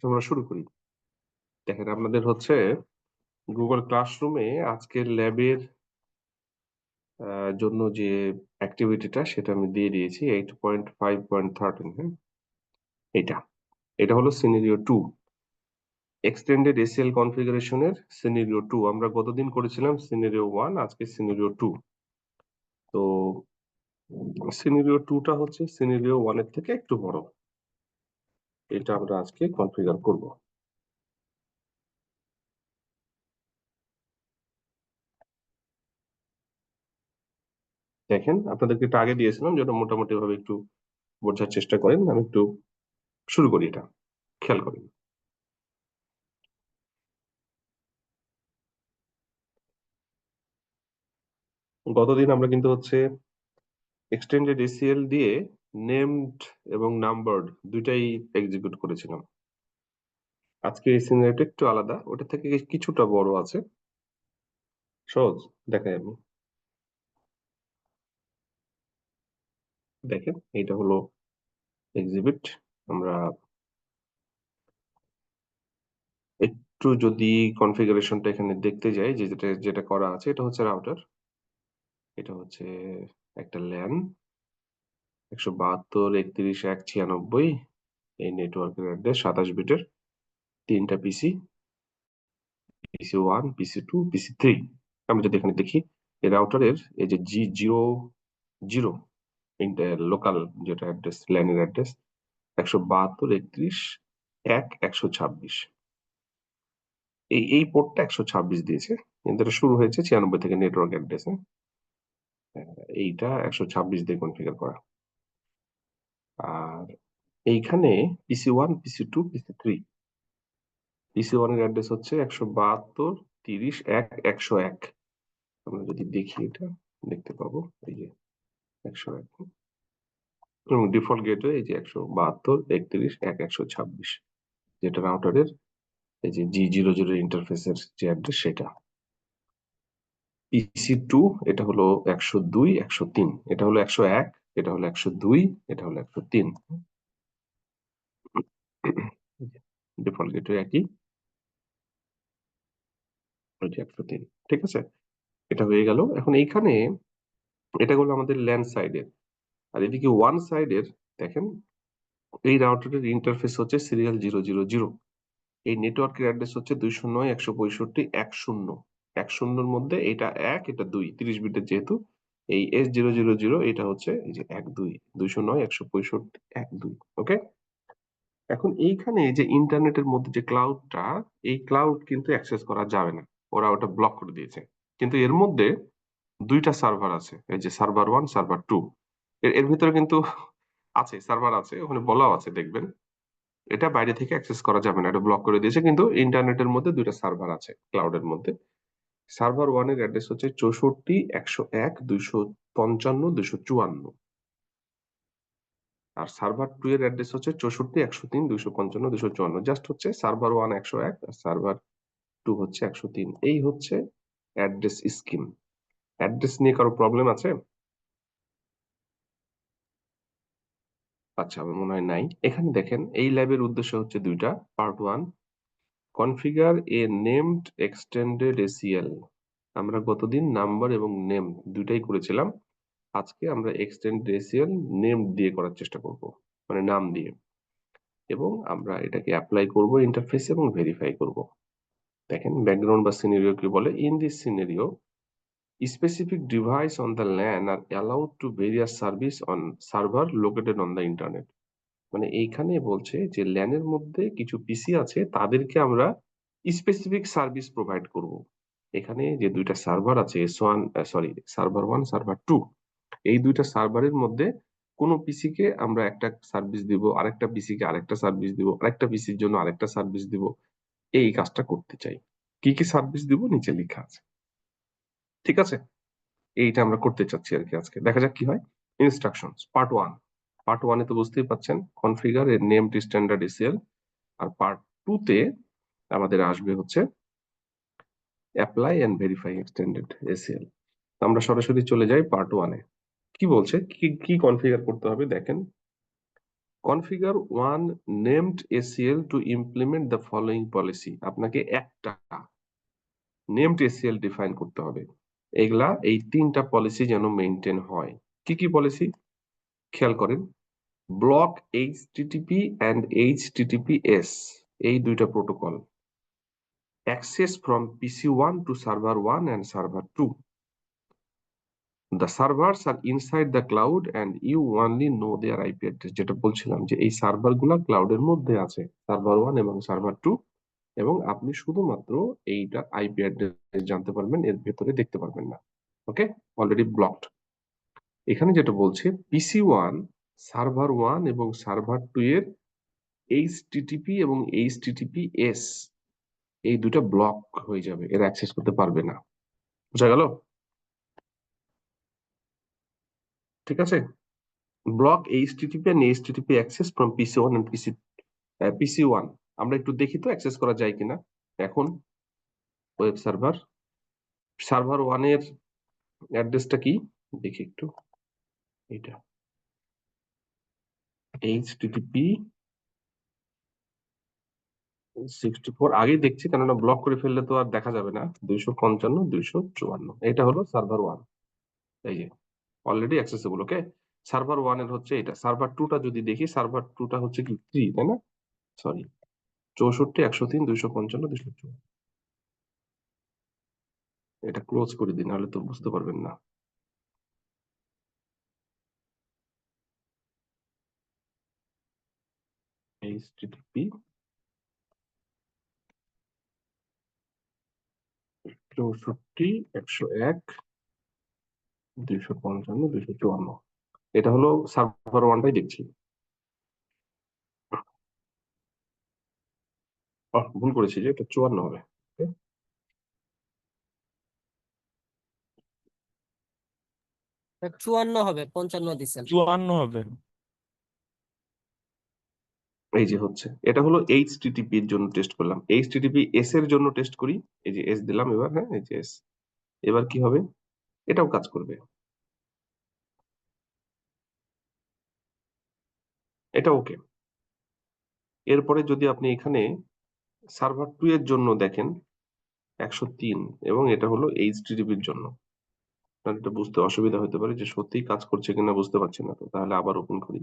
আমরা শুরু করি। দেখেন আপনাদের হচ্ছে গুগল ক্লাসরুমে আজকের ল্যাবের জন্য যে অ্যাক্টিভিটিটা সেটা আমি দিয়ে দিয়েছি 8.5.13, হ্যাঁ? এটা। এটা হলো সিনারিও 2, এক্সটেন্ডেড এসিএল কনফিগারেশনের সিনারিও 2। আমরা গতদিন করেছিলাম সিনারিও 1, আজকে সিনারিও 2। তো সিনারিও 2 টা হচ্ছে সিনারিও 1 এর থেকে একটু বড়। এটা আমরা আজকে কনফিগার করব। দেখেন আপনাদেরকে এটা আগে দিয়েছিলাম যেটা মোটামুটি ভাবে একটু বোঝার চেষ্টা করেন। আমি একটু শুরু করি এটা। খেয়াল করেন। গতদিন আমরা কিন্তু হচ্ছে এক্সটেন্ডেড এসিএল দিয়ে নেমড এবং নাম্বারড দুইটাই এক্সিকিউট করেছিলাম। আজকে এই সিনারিওটা একটু আলাদা, ওটা থেকে কিছুটা বড় আছে। সহজ দেখাই আমি। দেখেন এটা হলো এক্সিবিট। আমরা একটু যদি কনফিগারেশনটা এখানে দেখতে যাই, যে যেটা যেটা করা আছে, এটা হচ্ছে রাউটার, এটা হচ্ছে একটা ল্যান 172.31.196, এই নেটওয়ার্কের অ্যাড্রেস 27 বিটের, তিনটা পিসি, PC1, PC2, PC3। আমরা যদি এখানে দেখি এই রাউটারের এই যে G00 লোকাল যেটা অ্যাড্রেস, ল্যানের অ্যাড্রেস 172.31.1.126। এই পোর্টটা 126 দিয়েছে, কিন্তু এটা শুরু হয়েছে 96 থেকে নেটওয়ার্ক অ্যাড্রেসে। এইটা 126 দিয়ে কনফিগার করা। আর এইখানে PC1, PC2, PC3। PC1 এর অ্যাড্রেস হচ্ছে 172.30.1.101। আমরা যদি দেখি এটা দেখতে পাবো, এই যে 101, এবং ডিফল্ট গেটওয়ে এই যে 172.31.1.126, যেটা রাউটারের এই যে G00 ইন্টারফেসের যে অ্যাড্রেস সেটা। PC2 এটা হলো 102.103, এটা হলো 101, এটা হলো 102, এটা হলো 103। ডিফল্ট গেটওয়ে একই, ওই যে 103। ঠিক আছে, এটা হয়ে গেল। এখন এইখানে এটা হলো আমাদের ল্যান্ড সাইডের, আর এদিকে ওয়ান সাইডের দেখেন এই রাউটারের ইন্টারফেস হচ্ছে সিরিয়াল 000। এই নেটওয়ার্কের অ্যাড্রেস হচ্ছে 209.165.10। 10 মধ্যে এটা 1, এটা 2, 30 বিটের যেহেতু, এই S000 এটা হচ্ছে এই যে 1, 2, 209.165.1, 2। ওকে, এখন এইখানে যে ইন্টারনেটের মধ্যে যে ক্লাউডটা, এই ক্লাউড কিন্তু অ্যাক্সেস করা যাবে না, ওরা ওটা ব্লক করে দিয়েছে। কিন্তু এর মধ্যে দুইটা সার্ভার আছে, এই যে সার্ভার 1, সার্ভার 2। এর ভিতরে কিন্তু আছে, সার্ভার আছে, ওখানে বলাও আছে দেখবেন। এটা বাইরে থেকে অ্যাক্সেস করা যাবে না, এটা ব্লক করে দিয়েছে। কিন্তু ইন্টারনেটের মধ্যে দুইটা সার্ভার আছে ক্লাউডের মধ্যে। সার্ভার 1 এর অ্যাড্রেস হচ্ছে 64.101.255.254, আর সার্ভার 2 এর অ্যাড্রেস হচ্ছে 64.103.255.254। জাস্ট হচ্ছে সার্ভার 1 101 আর সার্ভার 2 হচ্ছে 103। এই হচ্ছে অ্যাড্রেস স্কিম। অ্যাড্রেস নিয়ে কারো প্রবলেম আছে? আচ্ছা, আমার মনে হয় নাই। এখানে দেখেন এই ল্যাবের উদ্দেশ্য হচ্ছে দুইটা। পার্ট 1, কনফিগার এ নেমড এক্সটেন্ডেড এসিএল। আমরা গতদিন নাম্বার এবং নেম দুইটাই করেছিলাম। আজকে আমরা এক্সটেন্ডেড এসিএল নেম দিয়ে করার চেষ্টা করব, মানে নাম দিয়ে, এবং আমরা এটাকে অ্যাপ্লাই করব ইন্টারফেসে এবং ভেরিফাই করব। দেখেন ব্যাকগ্রাউন্ড বা সিনারিও কি বলে। In this scenario, specific device on the LAN are allowed to various service on server located on the internet। মানে এইখানে বলছে যে ল্যানের মধ্যে কিছু পিসি আছে, তাদেরকে আমরা স্পেসিফিক সার্ভিস প্রোভাইড করব। এখানে যে দুইটা সার্ভার আছে, সার্ভার 1, সার্ভার 2, এই দুইটা সার্ভারের মধ্যে কোন পিসি কে আমরা একটা সার্ভিস দিব, আরেকটা পিসি কে আরেকটা সার্ভিস দিব, আরেকটা পিসির জন্য আরেকটা সার্ভিস দিব। এই কাজটা করতে চাই। কি কি সার্ভিস দিব নিচে লেখা আছে। ঠিক আছে, এইটা আমরা করতে চাচ্ছি আর কি। আজকে দেখা যাক কি হয়। Instructions part 1। পার্ট 1 এ তো বুঝতেই পাচ্ছেন configure a name to standard ACL, আর পার্ট 2 তে আমাদের আসবে হচ্ছে apply and verify extended ACL. আমরা সরাসরি চলে যাই পার্ট 1 এ। কি বলছে, কি কি কনফিগার করতে হবে দেখেন। Configure one named ACL to implement the following policy. আপনাকে একটা নেমড এসিএল ডিফাইন করতে হবে। এগুলা এই তিনটা পলিসি যেন মেনটেন হয়। কি কি পলিসি খেয়াল করেন। ব্লক এইচটিটিপি অ্যান্ড এইচটিটিপিএস, এই দুইটা protocol. Access from PC one to server one and server two. The servers are inside the cloud and you only know their IP address. যেটা বলছিলাম যে এই সার্ভার গুলা ক্লাউডের মধ্যে আছে, সার্ভার ওয়ান এবং সার্ভার টু, এবং আপনি শুধুমাত্র এইটা আইপি অ্যাড্রেস জানতে পারবেন, এর ভেতরে দেখতে পারবেন না। ওকে, অলরেডি ব্লকড। এখানে যেটা বলছে পিসি ওয়ান, সার্ভার ওয়ান এবং সার্ভার টু এর এইচটিটিপি এবং এইচটিটিপিএস, এই দুটো ব্লক হয়ে যাবে, এর অ্যাক্সেস করতে পারবে না। বুঝা গেল? ঠিক আছে। Block HTTP and HTTP access from PC one and PC one. আমরা একটু দেখি তো অ্যাক্সেস করা যায় কিনা। এখন ওয়েব সার্ভার, সার্ভার ওয়ান এর অ্যাড্রেসটা কি দেখি একটু। এটা এইচটিটিপি 64 আগেই দেখছি, কেননা ব্লক করে ফেললে তো আর দেখা যাবে না। 255 254, এটা হলো সার্ভার ওয়ান। এই যে অলরেডি অ্যাক্সেসেবল। ওকে, সার্ভার ওয়ান এর হচ্ছে এটা। সার্ভার টু টা যদি দেখি, সার্ভার টু টা হচ্ছে কি 3, তাই না? সরি, 64 103 255 254। এটা ক্লোজ করে দিন, নাহলে তো বুঝতে পারবেন না। এইচটিটিপি 64 101 255 254, এটা হলো সার্ভার ওয়ানটাই দেখছি। ভুল করেছি, যে এটা 54 হবে। Okay? 54 হবে, 55 দিচ্ছেন। 54 হবে। এই যে হচ্ছে, এটা হলো এইচটিটিপি এর জন্য টেস্ট করলাম। এইচটিটিপি এস এর জন্য টেস্ট করি। এই যে এস দিলাম এবার, হ্যাঁ এই যে এস। এবার কি হবে? এটাও কাজ করবে, এটা ওকে। এরপরে যদি আপনি এখানে সার্ভার টু এর জন্য দেখেন 103, এবং এটা হলো এইচটিটিপির জন্য। আপনার এটা বুঝতে অসুবিধা হতে পারে যে সত্যিই কাজ করছে কিনা বুঝতে পারছি না। তো তাহলে আবার ওপেন করি,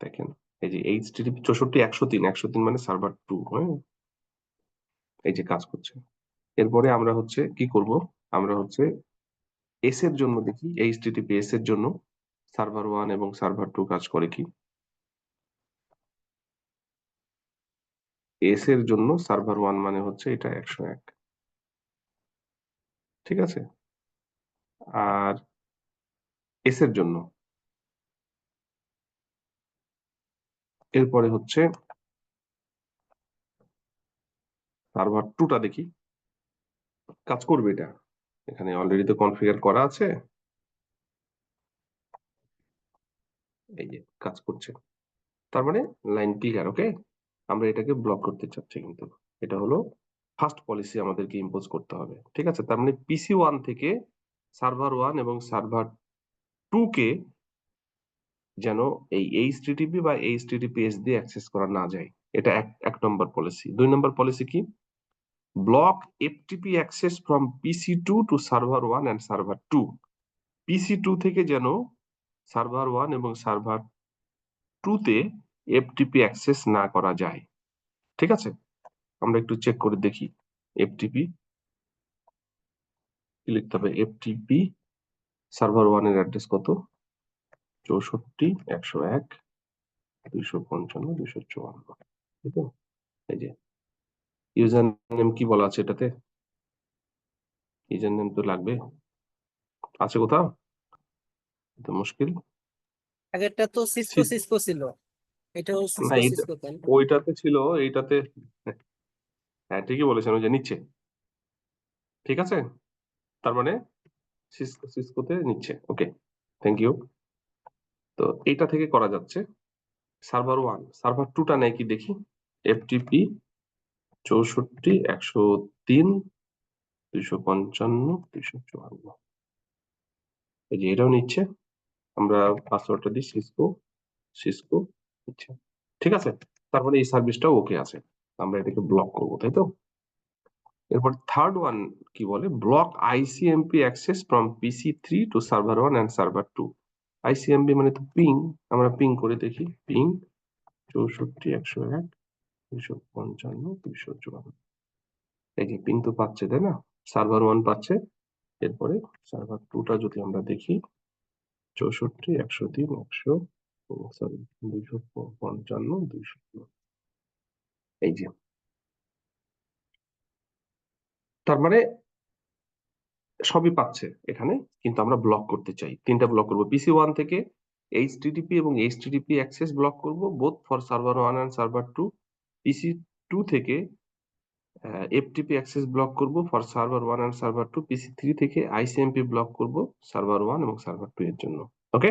দেখেন এই যে এইচটিটিপি 64 103 মানে সার্ভার টু, হ্যাঁ এই যে কাজ করছে। এরপরে আমরা হচ্ছে কি করব, আমরা হচ্ছে এস এর জন্য দেখি, এইচটিটিপি এস এর জন্য সার্ভার ওয়ান এবং সার্ভার টু কাজ করে কি। এস এর জন্য সার্ভার ওয়ান মানে হচ্ছে এটা 101, ঠিক আছে। আর এস এর জন্য এরপরে হচ্ছে সার্ভার টু টা দেখি কাজ করবে এটা। এখানে অলরেডি তো কনফিগার করা আছে, এই যে কাজ করছে। তার মানে লাইন ক্লিয়ার। ওকে, আমরা এটাকে ব্লক করতে চাচ্ছি, কিন্তু এটা হলো ফার্স্ট পলিসি আমাদেরকে ইম্পোজ করতে হবে। ঠিক আছে, তার মানে পিসি ওয়ান থেকে সার্ভার ওয়ান এবং সার্ভার টু কে যেন এই এইচটিটিপি বা এইচটিটিপিএস দিয়ে অ্যাক্সেস করা না যায়। এটা এক নম্বর পলিসি। 2 নম্বর পলিসি কি? Block FTP access from PC two to server one and server two. PC two থেকে যেন সার্ভার ওয়ান এবং সার্ভার টু তে এফটিপি অ্যাক্সেস না করা যায়। ঠিক আছে, আমরা একটু চেক করে দেখি। এফটিপি কি লিখতে হবে? এফটিপি সার্ভার ওয়ান এর অ্যাড্রেস কত? 64 101 255 254, ঠিক আছে। এই যে ইউজার নেম কি বলা আছে এটাতে? ইউজার নেম তো লাগবে, আছে কোথাও? তো মুশকিল। আগেরটা তো সিসকো সি- সিসকো ছিল, এটাও না সিসকো এটা সিসকো তাই না? ওইটাতে ছিল, এইটাতে। হ্যাঁ ঠিকই বলেছেন, ওই যে নিচ্ছে। ঠিক আছে, তার মানে সিসকোতে নিচ্ছে। ওকে, থ্যাংক ইউ। তো এইটা থেকে করা যাচ্ছে। সার্ভার ওয়ান, সার্ভার টু টা নেয় কি দেখি। এফটিপি 64 103 255 254, এই যে এটাও নিচ্ছে। আমরা পাসওয়ার্ডটা দিই সিসকো। আচ্ছা, ঠিক আছে। তারপরে এই সার্ভিসটাও ওকে আছে, আমরা এটাকে ব্লক করবো, তাই তো। এরপর থার্ড ওয়ান কি বলে, block ICMP access from PC3 to server 1 and server 2। ICMP মানে তো পিং, আমরা পিং করে দেখি, পিং 64 101 255 254। এই যে পিং তো পাচ্ছে, তাই না, সার্ভার 1 পাচ্ছে। এরপরে সার্ভার 2টা যদি আমরা দেখি, 64 103 100, সরি 255 200, এই যে। তার মানে সবই পাচ্ছে এখানে, কিন্তু আমরা ব্লক করতে চাই। তিনটা ব্লক করব, PC1 থেকে HTTP এবং HTTP অ্যাক্সেস ব্লক করব, both for server 1 and server 2। PC2 থেকে FTP অ্যাক্সেস ব্লক করব for server 1 and server 2। PC3 থেকে ICMP ব্লক করব সার্ভার 1 এবং সার্ভার 2 এর জন্য। ওকে,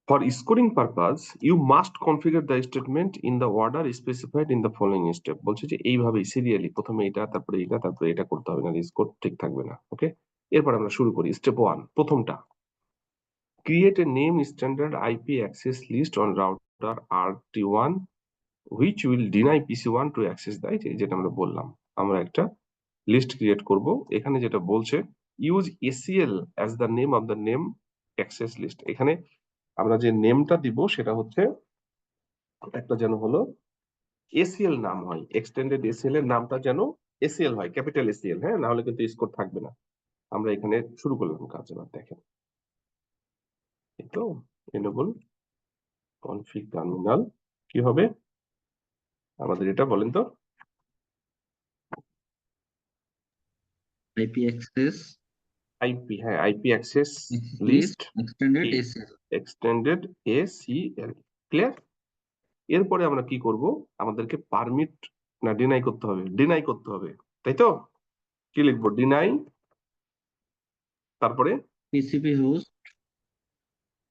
for scoring purpose you must configure the statement in the order specified in the following step। বলছে যে এইভাবেই সিরিয়ালি, প্রথমে এটা, তারপরে এটা, তারপরে এটা করতে হবে, না স্কোর ঠিক থাকবে না। ওকে, এরপর আমরা শুরু করি। স্টেপ 1, প্রথমটা, create a name standard IP access list on router RT1 which will deny PC1 to access the, যেটা আমরা বললাম, আমরা একটা লিস্ট ক্রিয়েট করব। এখানে যেটা বলছে, use ACL as the name of the name access list। এখানে আমরা যে নেমটা দিব সেটা হচ্ছে একটা যেন হলো ACL নাম হয়, এক্সটেন্ডেড ACL এর নামটা যেন ACL হয়, ক্যাপিটাল ACL, হ্যাঁ, না হলে কিন্তু স্কোর থাকবে না। আমরা এখানে শুরু করলাম কাজ, এবার দেখেন, এই তো এনেবল কনফিগ টার্মিনাল কি হবে আমাদের, এটা বলেন তো। IP access আইপি, হ্যাঁ, IP access list list extended কি, ACL। Extended ACL, clear. এরপরে আমরা কি করব, আমাদেরকে পারমিট না ডিনাই করতে হবে, ডিনাই করতে হবে, তাই তো। কি লিখবো, ডিনাই, তারপরে TCP host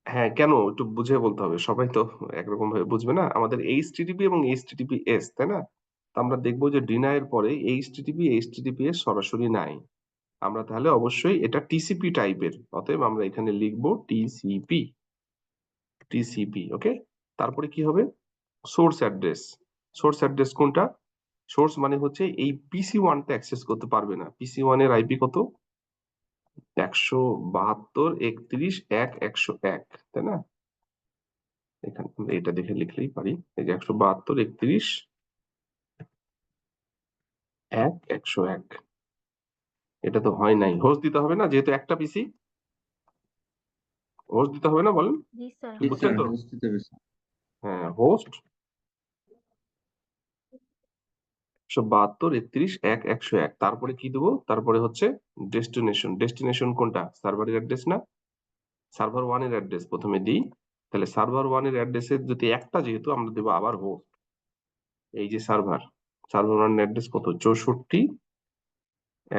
হ্যাঁ, কেন একটু বুঝে বলতে হবে, সবাই তো একরকম ভাবে বুঝবে না। আমাদের HTTP এবং HTTPS, তাই না, তো আমরা দেখবো যে ডিনাই এর পরে HTTP HTTPS সরাসরি নাই। আমরা তাহলে অবশ্যই এটা TCP টাইপের, অতএব আমরা এখানে লিখবো TCP। ওকে, তারপরে কি হবে, সোর্স অ্যাড্রেস। সোর্স অ্যাড্রেস কোনটা, সোর্স মানে হচ্ছে এই PC1 টা অ্যাক্সেস করতে পারবে না। PC1 এর আইপি কত, 172.31.1.101, তাই না। এখানে আমরা এটা দেখে লিখলেই পারি, এই যে 172.31.1.101। এটা তো হয় নাই, হোস্ট দিতে হবে না, যেহেতু একটা পিসি, হোস্ট দিতে হবে না, বলেন। জি স্যার। জি বুঝছেন স্যার, তো, host দিতে হবে স্যার। হ্যাঁ, হোস্ট 172.31.1.101। তারপরে কি দেবো, তারপরে হচ্ছে ডেস্টিনেশন। ডেস্টিনেশন কোনটা, সার্ভারের অ্যাড্রেস না, সার্ভার 1 এর অ্যাড্রেস প্রথমে দিই। তাহলে সার্ভার 1 এর অ্যাড্রেসের যদি একটা, যেহেতু আমরা দেবো আবার হোস্ট, এই যে সার্ভার, সার্ভার 1 এর অ্যাড্রেস কত, 64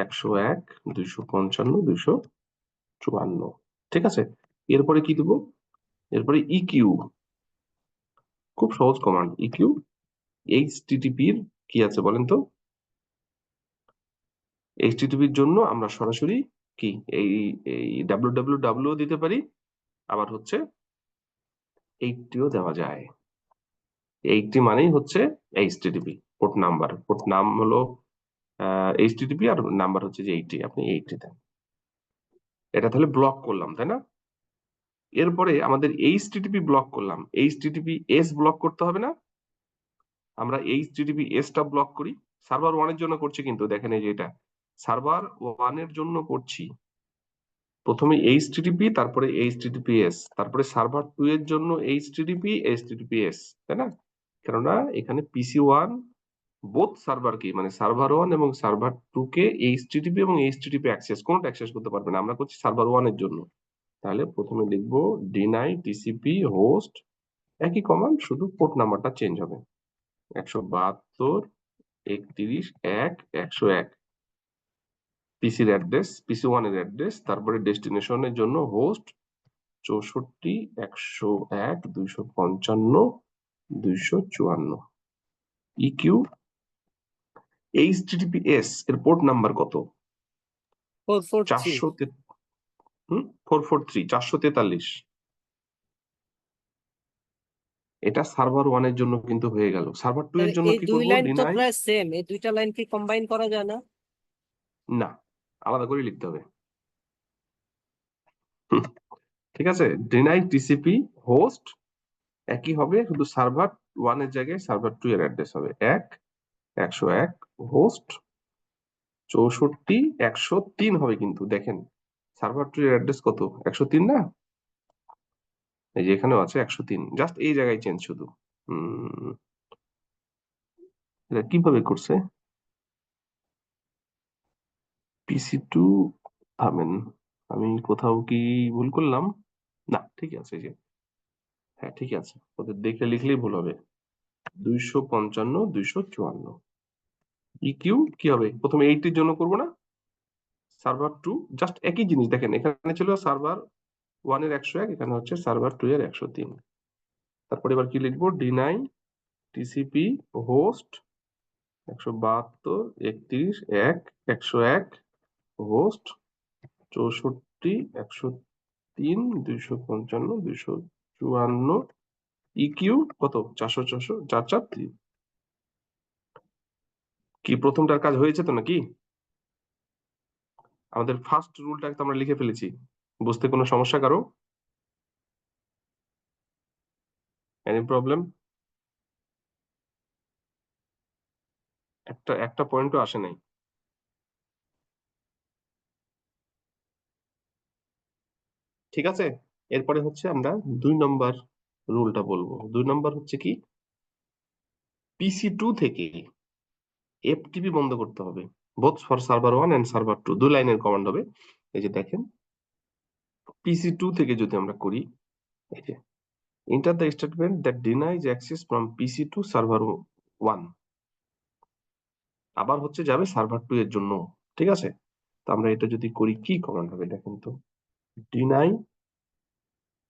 101 255 254, ঠিক আছে। এরপরে কি দেবো, এরপরে ইকিউ, খুব সহজ কমান্ড, ইকিউ। এইচটিটিপি এর কি আছে বলেন তো, এইচটিটিপির জন্য আমরা সরাসরি কি এই এই www দিতে পারি, আবার হচ্ছে 80ও দেওয়া যায়। 80 মানেই হচ্ছে এইচটিটিপি পোর্ট নাম্বার, পোর্ট নাম হলো এইচটিটিপি আর নাম্বার হচ্ছে যে 80, আপনি 80 দেন। এটা তাহলে ব্লক করলাম, তাই না। এরপরে আমাদের এইচটিটিপি ব্লক করলাম, HTTPS ব্লক করতে হবে না, আমরা HTTPS টা ব্লক করি। সার্ভার 1 এর জন্য করছি, কিন্তু দেখেন এই যে এটা সার্ভার 1 এর জন্য করছি, প্রথমে HTTP, তারপরে HTTPS, তারপরে সার্ভার 2 এর জন্য HTTP HTTPS, তাই না। কেননা এখানে PC1 বোথ সার্ভার কি, মানে সার্ভার 1 এবং সার্ভার 2 কে HTTP এবং HTTP অ্যাক্সেস, কোনটা অ্যাক্সেস করতে পারবে না, আমরা করছি সার্ভার 1 এর জন্য। তাহলে প্রথমে লিখবো ডিনাই TCP হোস্ট, একই কমান্ড, শুধু পোর্ট নাম্বারটা চেঞ্জ হবে, 172.31.1.101। পিসির অ্যাড্রেস, PC1 এর অ্যাড্রেস, তারপরে ডেস্টিনেশনের জন্য হোস্ট 64 101 255 254। ইকিউ HTTPS এর পোর্ট নাম্বার কত, 443। 400, 443 443। এটা সার্ভার 1 এর জন্য কিন্তু হয়ে গেল। সার্ভার 2 এর জন্য এই কি দুই করব? লাইন তো ডিনাই, প্রায় সেম, এই দুইটা লাইন কি কম্বাইন করা যায় না? না, আলাদা করে লিখতে হবে। হুম, ঠিক আছে, ডিনাই টিসিপি হোস্ট একই হবে, শুধু সার্ভার 1 এর জায়গায় সার্ভার 2 এর অ্যাড্রেস হবে 101 হোস্ট 64 103 হবে। কিন্তু দেখেন সার্ভার 2 এর অ্যাড্রেস কত? 103 না? এই যে এখানেও আছে 103, জাস্ট এই জায়গায় চেঞ্জ শুধু। হম, এটা কিভাবে করছে? PC2, থামেন, আমি কোথাও কি ভুল করলাম? না, ঠিক আছে, এই যে, হ্যাঁ ঠিক আছে, ওদের দেখে লিখলেই ভুল হবে। 255 254 ইকিউ কি হবে? প্রথমে 8 এর জন্য করবো না? সার্ভার 2, জাস্ট একই জিনিস। দেখেন এখানে ছিল সার্ভার 1 এর 101, এখানে হচ্ছে সার্ভার 2 এর 103। তারপরে এবার কি লিখবো? Deny TCP host 172 31 1 101 host 64 103 255 254 EQ কত? 400 400 443। কি প্রথমটার কাজ হয়েছে তো নাকি? আমাদের ফার্স্ট রুলটা তো আমরা লিখে ফেলেছি। বুঝতে কোনো সমস্যা কারো? Any problem? একটা পয়েন্টও আসে নাই। ঠিক আছে, এরপরে হচ্ছে আমরা 2 নম্বর রুলটা বলবো। 2 নম্বর হচ্ছে কি, PC2 থেকে এফটিপি বন্ধ করতে হবে, both for server 1 and server 2, 2 লাইনের কমান্ড হবে। এই যে দেখেন, PC2 থেকে যদি আমরা করি, এই যে enter the statement that denies access from PC to server 1, আবার হচ্ছে যাবে সার্ভার 2 এর জন্য। ঠিক আছে, তো আমরা এটা যদি করি কি কমান্ড হবে দেখেন তো। ডিনাই,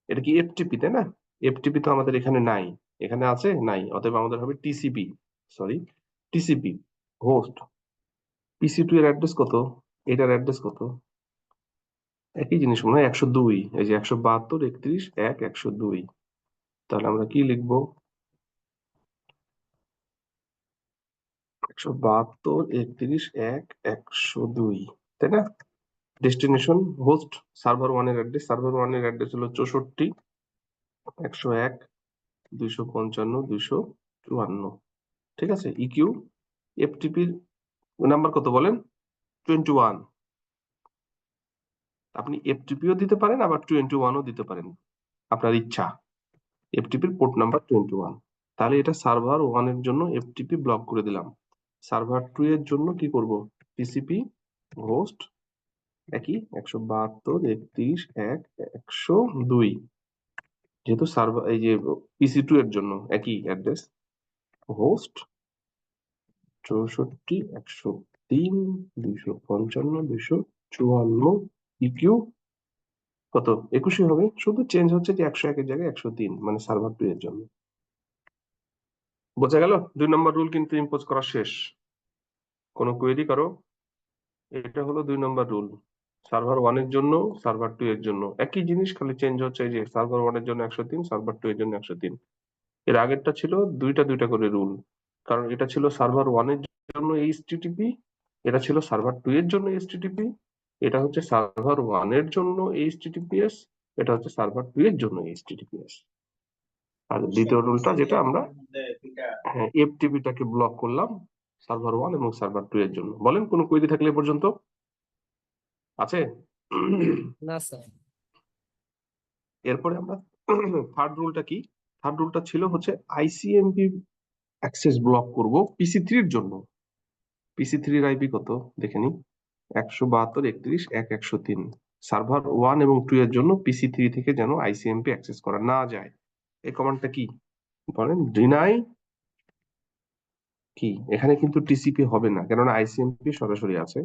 এটা কি এফটিপি তাই না? এফটিপি তো আমাদের এখানে নাই, এখানে আছে নাই, অতএব আমাদের হবে TCP, sorry TCP host PC2 এর অ্যাড্রেস কত? এটার অ্যাড্রেস কত? একই জিনিস মনে হয়, 102। এই যে 172 31 1 102। তাহলে আমরা কি লিখবো? 172 31 1 102, তাই না? ডেস্টিনেশন হোস্ট সার্ভার 1 এর অ্যাড্রেস, সার্ভার 1 এর অ্যাড্রেস হলো 64 101 255 254। ঠিক আছে, ইকিউ এফটিপির নাম্বার কত বলেন? 21। আপনি এফটিপিও দিতে পারেন, আবার 21ও দিতে পারেন, আপনার ইচ্ছা। এফটিপির পোর্ট নাম্বার 21। তাহলে এটা সার্ভার 1 এর জন্য এফটিপি ব্লক করে দিলাম। সার্ভার 2 এর জন্য কি করব? টিসিপি হোস্ট একই 172 31 1 102, যেহেতু সার্ভার এই যে PC2 এর জন্য একই অ্যাড্রেস, হোস্ট 64 103 255 254 ইকিউ কত? 21 হবে, শুধু চেঞ্জ হচ্ছে যে 101 এর জায়গায় 103, মানে সার্ভার 2 এর জন্য। বোঝা গেল? 2 নম্বর রুল কিন্তু ইম্পোজ করা শেষ। কোনো কোয়েরি করো? এটা হলো 2 নম্বর রুল, সার্ভার 1 এর জন্য সার্ভার 2 এর জন্য একই জিনিস, খালি চেঞ্জ হচ্ছে এই যে সার্ভার 1 এর জন্য 103, সার্ভার 2 এর জন্য 103। এর আগেরটা ছিল দুইটা দুইটা করে রুল, কারণ এটা ছিল সার্ভার 1 এর জন্য এইচটিটিপি, এটা ছিল সার্ভার 2 এর জন্য এইচটিটিপি, এটা হচ্ছে সার্ভার 1 এর জন্য এইচটিটিপিএস, এটা হচ্ছে সার্ভার 2 এর জন্য এইচটিটিপিএস। আর দ্বিতীয় রুলটা যেটা আমরা, হ্যাঁ, এফটিপিটাকে ব্লক করলাম সার্ভার 1 এবং সার্ভার 2 এর জন্য। বলেন কোনো কোয়েরি থাকলে এ পর্যন্ত আছে? না স্যার। এরপরে আমরা থার্ড রুলটা কি? থার্ড রুলটা ছিল হচ্ছে আইসিএমপি অ্যাক্সেস ব্লক করব PC3 এর জন্য। PC3 এর আইপি কত দেখে নি? 172 31 1 103। সার্ভার 1 এবং 2 এর জন্য PC3 থেকে যেন আইসিএমপি অ্যাক্সেস করা না যায়। এই কমান্ডটা কি? বলেন, ডিনাই কি? এখানে কিন্তু টিসিপি হবে না, কেননা আইসিএমপি সরাসরি আছে,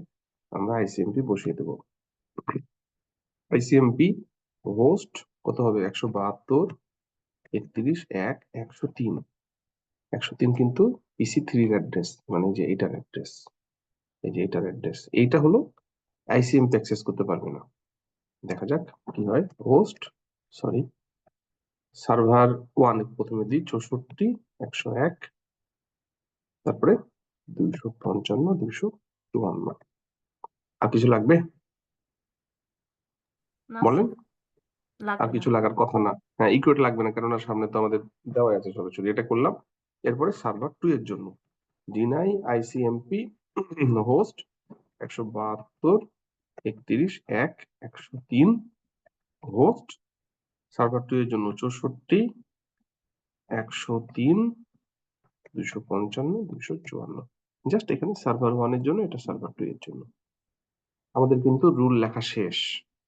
আমরা আইসিএমপি বসিয়ে দেব। আইসিএমপি হোস্ট কত হবে? 172 31 1 103। 103 কিন্তু PC3 এর অ্যাড্রেস, মানে যে এটার অ্যাড্রেস, এই যে এটার অ্যাড্রেস, এইটা হলো আইসিএমপি অ্যাক্সেস করতে পারবে না। দেখা যাক কি হয়। হোস্ট সার্ভার 1 প্রথমে দিই 64 101, তারপরে 255 254। আর কিছু লাগবে না বলেন? স্যার, আর লাগবে কিছু না। লাগার কথা না। হ্যাঁ, ইকুয়েট লাগবে না, কেননা সামনে তো আমাদের দেওয়া আছে সরাসরি। এটা করলাম। এরপরে সার্ভার 2 এর জন্য deny ICMP host 172 31 1 103 host server 2 এর জন্য 64 103 255 254। জাস্ট এখানে সার্ভার 1 এর জন্য, এটা সার্ভার 2 এর জন্য। আমাদের কিন্তু রুল লেখা শেষ।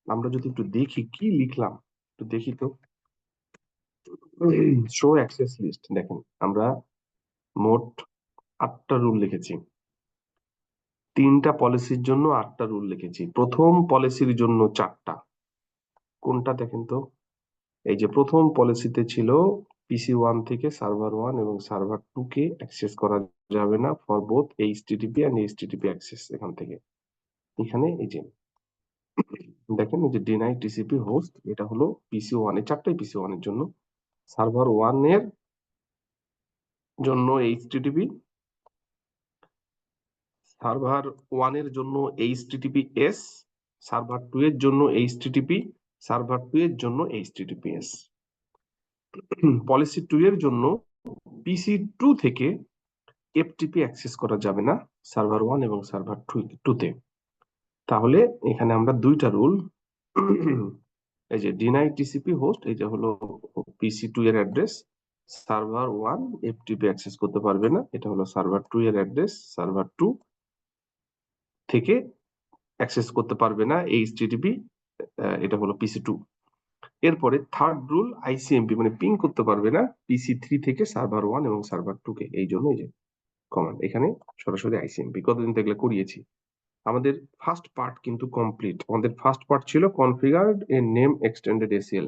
আমরা যদি একটু দেখি কি লিখলাম, একটু দেখি তো। শো অ্যাক্সেস লিস্ট, দেখেন আমরা মোট 8টা রুল লিখেছি। 3টা পলিসির জন্য 8টা রুল লিখেছি। প্রথম পলিসির জন্য 4টা। কোনটা দেখেন তো? এই যে প্রথম পলিসিতে ছিল PC1 থেকে সার্ভার 1 এবং সার্ভার 2 কে অ্যাক্সেস করা যাবে না for both HTTP and HTTP access. এখান থেকে এখানে এই যে দেখেন, এই যে ডিনাই টিসিপি হোস্ট, এটা হলো PC1 এর, 4টাই PC1 এর জন্য। সার্ভার 1 এর জন্য এইচটিটিপি, সার্ভার 1 এর জন্য HTTPS, সার্ভার 2 এর জন্য HTTP, সার্ভার 2 এর জন্য HTTPS। পলিসি 2 এর জন্য PC2 থেকে FTP অ্যাক্সেস করা যাবে না সার্ভার 1 এবং সার্ভার 2 তে। তাহলে এখানে আমরা 2টা রুল, এই যে ডিনাই টিসিপি হোস্ট, এটা হলো PC2 এর অ্যাড্রেস, সার্ভার 1 FTP অ্যাক্সেস করতে পারবে না, এটা হলো সার্ভার 2 এর অ্যাড্রেস, সার্ভার 2 থেকে অ্যাক্সেস করতে পারবে না এইচটিটিপি, এটা হলো PC2। এরপরে থার্ড রুল আইসিএমপি, মানে পিং করতে পারবে না PC3 থেকে সার্ভার 1 এবং সার্ভার 2 কে। এই জন্য এই যে কমান্ড, এখানে সরাসরি আইসিএমপি। কতদিন থেকে করিয়েছি। আমাদের ফার্স্ট পার্ট কিন্তু কমপ্লিট। আমাদের ফার্স্ট পার্ট ছিল configured a name extended ACL,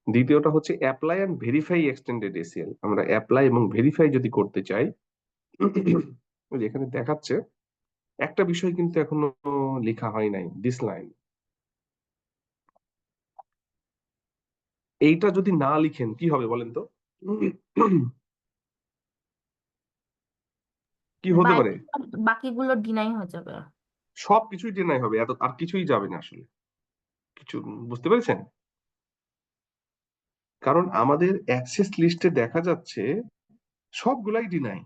দ্বিতীয়টা হচ্ছে apply and verify extended ACL. আমরা অ্যাপ্লাই এবং ভেরিফাই যদি করতে চাই, এখানে দেখাচ্ছে একটা বিষয় কিন্তু এখনো লেখা হয় নাই, দিস লাইন। এইটা যদি না লিখেন কি হবে বলেন তো? কি হতে পারে? বাকিগুলো ডিনাই হয়ে যাবে। সবকিছুই ডিনাই হবে, এত আর কিছুই যাবে না আসলে। কিছু বুঝতে পেরেছেন? কারণ আমাদের অ্যাক্সেস লিস্টে দেখা যাচ্ছে সবগুলাই ডিনাই।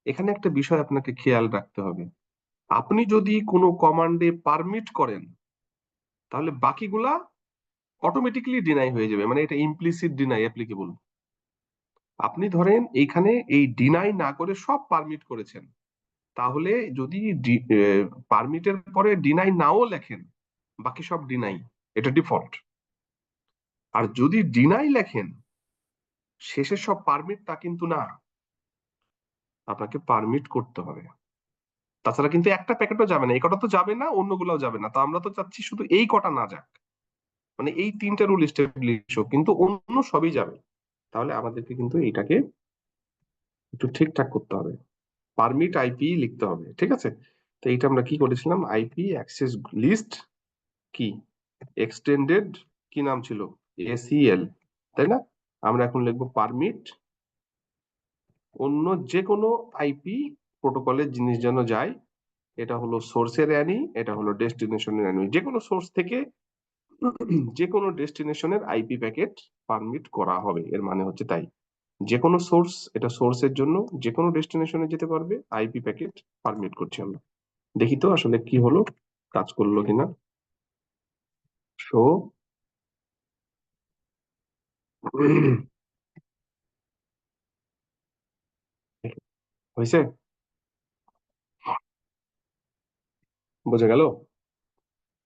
এখানে একটা বিষয় আপনাকে খেয়াল রাখতে হবে। আপনি যদি কোনো কমান্ডে পারমিট করেন, তাহলে বাকিগুলা অটোমেটিক্যালি ডিনাই হয়ে যাবে, মানে এটা ইমপ্লিসিট ডিনাই অ্যাপ্লিকেবল। আপনি ধরেন এইখানে এই ডিনাই না করে সব পারমিট করেছেন, তাহলে যদি পারমিটের পরে ডিনাই নাও লেখেন, বাকি সব ডিনাই, এটা ডিফল্ট। আর যদি ডিনাই লেখেন, শেষের সব পারমিট, তা কিন্তু না, আপনাকে পারমিট করতে হবে। তাছাড়া কিন্তু একটা প্যাকেটও যাবে না, এই কটা তো যাবে না, অন্যগুলোও যাবে না। তো আমরা তো চাচ্ছি শুধু এই কটা না যাক, মানে এই 3টা রুল এস্টাবলিশ হোক, কিন্তু অন্য সবই যাবে। তাহলে আমাদেরকে কিন্তু এইটাকে একটু ঠিকঠাক করতে হবে। পারমিট আইপি লিখতে হবে, ঠিক আছে? তো এইটা আমরা কি করেছিলাম, আইপি অ্যাক্সেস লিস্ট কি এক্সটেন্ডেড, কি নাম ছিল, এসিএল, তাই না? আমরা এখন লিখবো পারমিট অন্য যে কোনো আইপি প্রোটোকলের জিনিস যেন যায়। এটা হলো সোর্সের অ্যানি, এটা হলো ডেস্টিনেশনের অ্যানি। যে কোনো সোর্স থেকে যে কোনো ডেস্টিনেশনের আইপি প্যাকেট পারমিট করা হবে, এর মানে হচ্ছে তাই। যে কোনো সোর্স, এটা সোর্সের জন্য যে কোনো ডেস্টিনেশনে যেতে পারবে, আইপি প্যাকেট পারমিট করছি আমরা। দেখি তো আসলে কি হলো, কাজ করলো কিনা। শো হয়েছে, বোঝা গেল,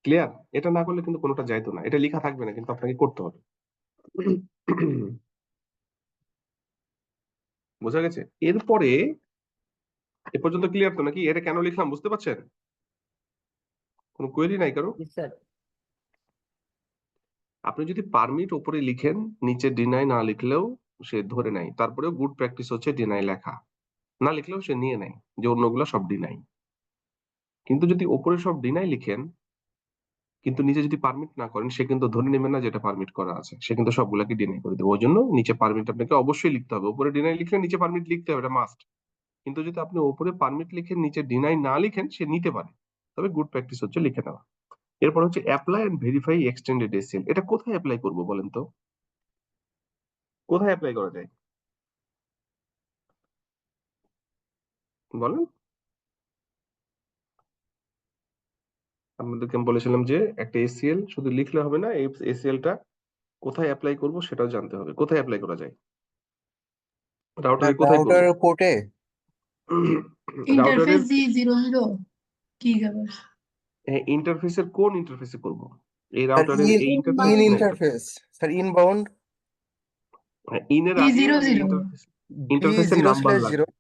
ক্লিয়ার? এটা না করলে কিন্তু কোনোটা যাইতো না, এটা লেখা থাকবে না, কিন্তু আপনাকে করতে হবে। বোঝা গেছে? এরপরে এ পর্যন্ত ক্লিয়ার তো নাকি? এটা কেন লিখলাম বুঝতে পারছেন? কোনো কোয়েরি নাই কারো? স্যার আপনি যদি পারমিট উপরে লিখেন, নিচে ডিনাই না লিখলেও সে ধরে নেয়। তারপরেও গুড প্র্যাকটিস হচ্ছে ডিনাই লেখা, না লিখলেও সে নিয়ে নেয় যে অন্যগুলো সব ডিনাই। কিন্তু যদি উপরে সব ডিনাই লিখেন, কিন্তু নিচে যদি পারমিট না করেন সে কিন্তু ধরে নেবে না যেটা পারমিট করা আছে, সে কিন্তু সবগুলাকে ডিনাই করে দেবে। ওই জন্য নিচে পারমিট আপনাকে অবশ্যই লিখতে হবে। উপরে ডিনাই লিখলে নিচে পারমিট লিখতে হবে, এটা মাস্ট। কিন্তু যদি আপনি উপরে পারমিট লিখে নিচে ডিনাই না লিখেন সে নিতে পারে, তবে গুড প্র্যাকটিস হচ্ছে লিখে নেওয়া। এরপর হচ্ছে apply and verify extended ACL. এটা কোথায় অ্যাপ্লাই করব বলেন তো? কোথায় অ্যাপ্লাই করা যায় বলেন? আপনাদেরকে আমি বলেছিলাম যে একটা এসিএল শুধু লিখলে হবে না, এই এসিএল টা কোথায় অ্যাপ্লাই করব সেটাও জানতে হবে। কোথায় অ্যাপ্লাই করা যায়? রাউটারে কোথায় করব? রাউটার পোর্টে রাউটারের ইন্টারফেস G00 কি আবার ইন্টারফেসের কোন ইন্টারফেসে করব? এই স্যার রাউটারের এই ইন্টারফেস ইন না ইন্টারফেস স্যার ইনবাউন্ড ইনের আগে আমাদের G00 ইন্টারফেসের নাম্বার D0/0 লাগবে।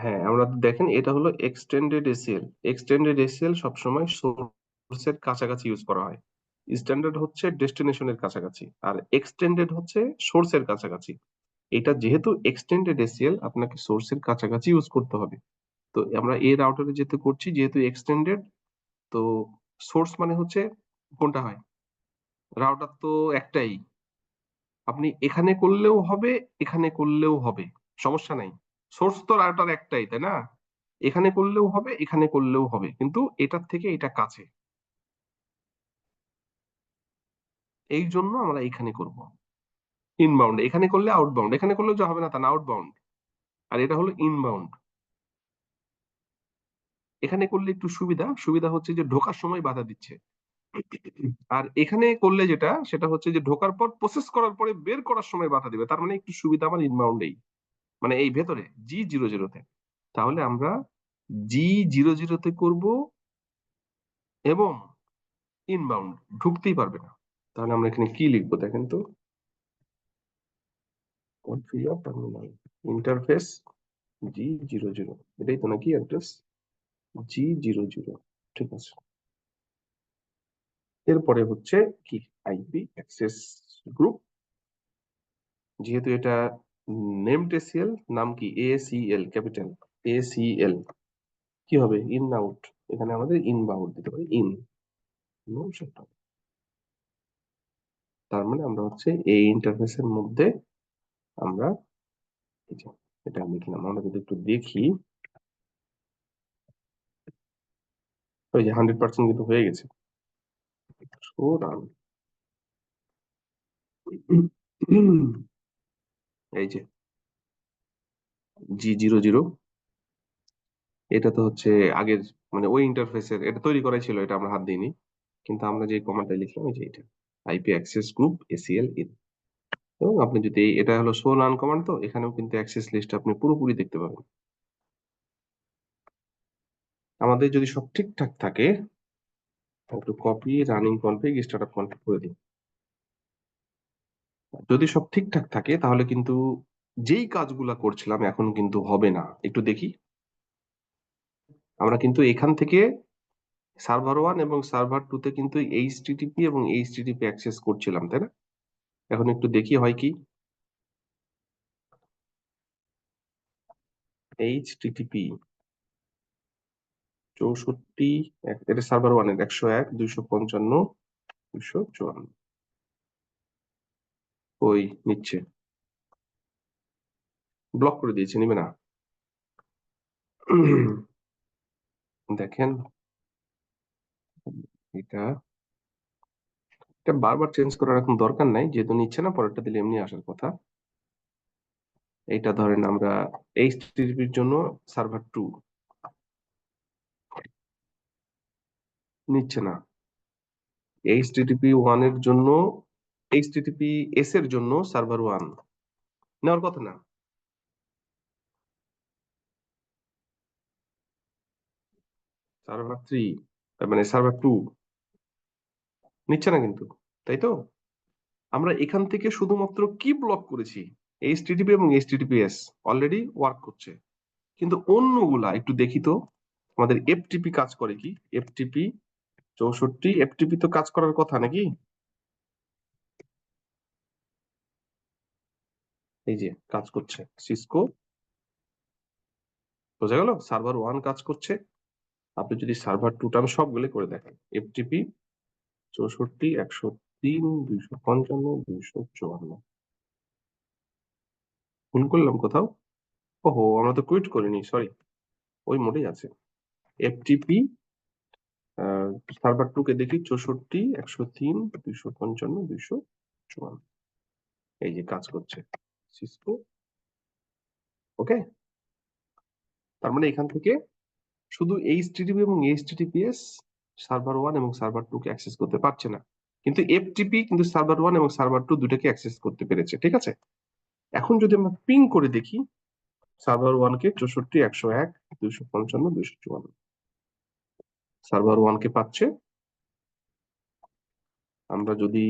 হ্যাঁ, আমরা দেখেন এটা হলো এক্সটেন্ডেড এসিএল। এক্সটেন্ডেড এসিএল সবসময় সোর্সের কাছাকাছি ইউজ করা হয়। স্ট্যান্ডার্ড হচ্ছে ডেস্টিনেশনের কাছাকাছি, আর এক্সটেন্ডেড হচ্ছে সোর্সের কাছাকাছি। এটা যেহেতু এক্সটেন্ডেড এসিএল, আপনাকে সোর্সের কাছাকাছি ইউজ করতে হবে। তো আমরা এই রাউটারে যেতে করছি যেহেতু এক্সটেন্ডেড, তো সোর্স মানে হচ্ছে কোনটা হয়? রাউটার তো একটাই, আপনি এখানে করলেও হবে এখানে করলেও হবে, সমস্যা নাই। সোর্স তো রাউটার একটাই, তাই না? এখানে করলেও হবে এখানে করলেও হবে, কিন্তু এটার থেকে এটা কাছে, এই জন্য আমরা এখানে করব। ইনবাউন্ড এখানে করলে আউটবাউন্ড, এখানে করলেও যা হবে না তা না, আউটবাউন্ড। আর এটা হলো ইনবাউন্ড। এখানে করলে একটু সুবিধা সুবিধা হচ্ছে যে ঢোকার সময় বাধা দিচ্ছে, আর এখানে করলে যেটা সেটা হচ্ছে যে ঢোকার পর প্রসেস করার পরে বের করার সময় বাধা দিবে। তার মানে একটু সুবিধা আমার ইনবাউন্ডেই, মানে এই ভেতরে G00-তে। তাহলে আমরা G00-তে করব এবং ইনবাউন্ড, ঢুকতেই পারবে না। তাহলে আমরা এখানে কি লিখবো দেখেন তো? কনফিগার টার্মিনাল ইন্টারফেস G00, এটাই তো নাকি অ্যাড্রেস? G00, ঠিক আছে। এরপরে হচ্ছে কি? IP access group. যেহেতু এটা নেমড এসিএল, নাম কি? ACL, capital ACL. কি হবে? ইন আউট, এখানে আমাদের ইনবাউন্ড দিতে পারি, ইন নো সেটা। তার মানে আমরা হচ্ছে এই ইন্টারফেসের মধ্যে আমরা এই যে এটা লিখলাম। আমরা যদি একটু দেখি, ওই যে 100% কিন্তু হয়ে গেছে। শো রান, এই যে G00, এটা তো হচ্ছে আগের মানে ওই ইন্টারফেসের, এটা তৈরি করাই ছিল, এটা আমরা হাত দিইনি। কিন্তু আমরা যে কমান্ডটা লিখলাম এই যে এটা, IP access group ACL in. এবং আপনি যদি এটা হলো শো রান কমান্ড, তো এখানেও কিন্তু অ্যাক্সেস লিস্ট আপনি পুরোপুরি দেখতে পাবেন। আমাদের যদি সব ঠিকঠাক থাকে, একটু copy running config startup config করে দিই। যদি সব ঠিকঠাক থাকে তাহলে কিন্তু যেই কাজগুলা করছিলাম এখন কিন্তু হবে না। একটু দেখি, আমরা কিন্তু এখান থেকে সার্ভার 1 এবং সার্ভার 2 তে কিন্তু এইচটিটিপি এবং এইচটিটিপি অ্যাক্সেস করছিলাম, তাই না? এখন একটু দেখি হয় কি। এইচটিটিপি 64, এটা সার্ভার 1 এর 101 255 254, ওই নিচ্ছে, ব্লক করে দিয়েছে, নিবে না। দেখেন এটা এটা বারবার চেঞ্জ করার এখন দরকার নাই, যেহেতু নিচ্ছে না, পরেরটা দিলে এমনি আসার কথা। এইটা ধরেন আমরা এইচটিটিপির জন্য সার্ভার 2 নিচ্ছে না, এইচটিটিপি 1 এর জন্য, এইচটিটিপি এস এর জন্য সার্ভার 1 নেওয়ার কথা না। সার্ভার 3 মানে সার্ভার 2 নিচ্ছে না কিন্তু, তাই তো? আমরা এখান থেকে শুধুমাত্র কি ব্লক করেছি? এইচটিটিপি এবং এইচটিটিপিএস অলরেডি ওয়ার্ক করছে, কিন্তু অন্যগুলা একটু দেখি তো। আমাদের এফটিপি কাজ করে কি? এফটিপি 64, এফটিপি তো কাজ করার কথা নাকি? এই যে কাজ করছে সিসকো, বোঝা গেল? সার্ভার 1 কাজ করছে। আপনি যদি সার্ভার 2টা, আমি সবগুলো করে দেখাই, এফটিপি 64 103 255 254। ভুল করলাম কোথাও? ওহো, আমরা তো কুইট করিনি, সরি, ওই মোডেই আছে। এফটিপি সার্ভার 2 কে দেখি 64 103 255 254, এই যে কাজ করছে সিসকো। ওকে, তার মানে এখান থেকে শুধু এইচটিটিপি এবং এইচটিটিপিএস সার্ভার 1 এবং সার্ভার 2 কে অ্যাক্সেস করতে পারছে না, কিন্তু এফটিপি কিন্তু সার্ভার 1 এবং সার্ভার 2 দুটোকে অ্যাক্সেস করতে পেরেছে। ঠিক আছে, এখন যদি আমরা পিং করে দেখি সার্ভার 1 কে 64 101 255 254, সার্ভার 1 কে পাচ্ছে। আমরা যদি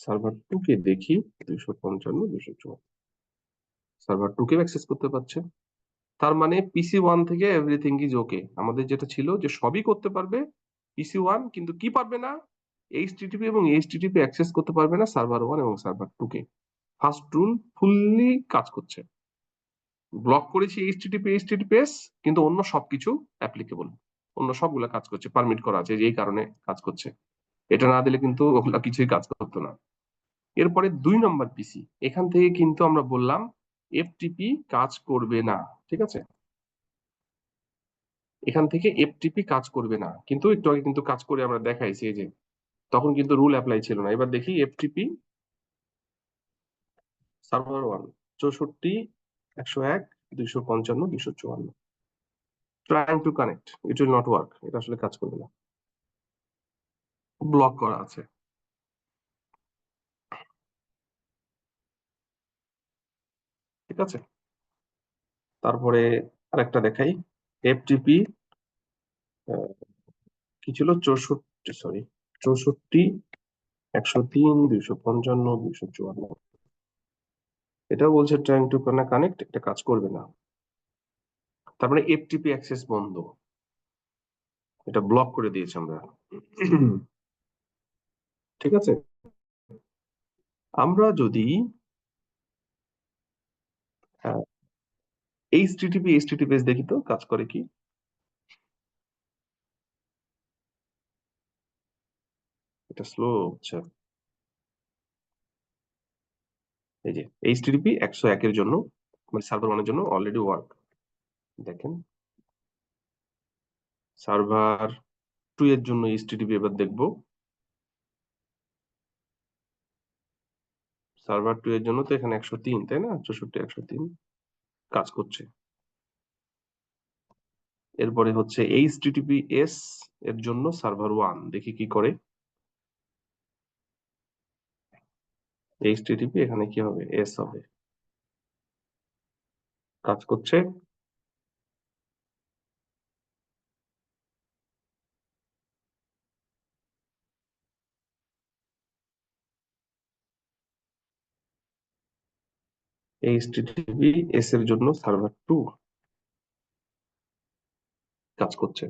সার্ভার 2 কে দেখি 255 254, সার্ভার 2 কে অ্যাক্সেস করতে পারছে। তার মানে পিসি 1 থেকে এভরিথিং ইজ ওকে। আমাদের যেটা ছিল যে সবই করতে পারবে পিসি 1, কিন্তু কি পারবে না, এইচটিটিপি এবং এইচটিটিপি অ্যাক্সেস করতে পারবে না সার্ভার 1 এবং সার্ভার 2 কে। ফার্স্ট রুল ফুললি কাজ করছে। ব্লক করেছি এইচটিটিপি এইচটিটিপিএস, কিন্তু অন্য সবকিছু অ্যাপ্লিকেবল, অন্য সবগুলা কাজ করছে, পারমিট করা আছে, এই কারণে কাজ করছে। এটা না দিলে কিন্তু ওগুলা কিছুই কাজ করতো না। এরপরে 2 নম্বর পিসি, এখান থেকে কিন্তু আমরা বললাম এফটিপি কাজ করবে না। ঠিক আছে, এখান থেকে এফটিপি কাজ করবে না, কিন্তু একটু আগে কিন্তু কাজ করে আমরা দেখাইছি, এই যে তখন কিন্তু রুল অ্যাপ্লাই ছিল না। এবার দেখি FTP server 1 64 101 255 254, trying to connect, it will not work, এটা আসলে কাজ করবে না, ব্লক করা আছে। ঠিক আছে, তারপরে আরেকটা দেখাই, এফটিপি কি ছিল, 64 103 255 254, এটাও বলছে ট্রাইং টু কানেক্ট, এটা কাজ করবে না। তার মানে এফটিপি অ্যাক্সেস বন্ধ, এটা ব্লক করে দিয়েছি আমরা। ঠিক আছে, আমরা যদি এইচটিটিপি এইচটিটিপিএস দেখি তো কাজ করে কি। এটা স্লো হচ্ছে, এই যে এইচটিটিপি 101 এর জন্য, মানে সার্ভার 1 এর জন্য অলরেডি ওয়ার্ক। দেখেন সার্ভার 2 এর জন্য এইচটিটিপি এবার দেখবো। সার্ভার 2 এর জন্য তো এখানে 103, তাই না, 64 103 কাজ করছে। এরপরে হচ্ছে এইচটিটিপিএস এর জন্য সার্ভার 1, দেখি কি করে। এইচটিটিপি এখানে কি হবে, এস হবে, কাজ করছে। এইচটিটিপি এস এর জন্য সার্ভার 2 কাজ করছে।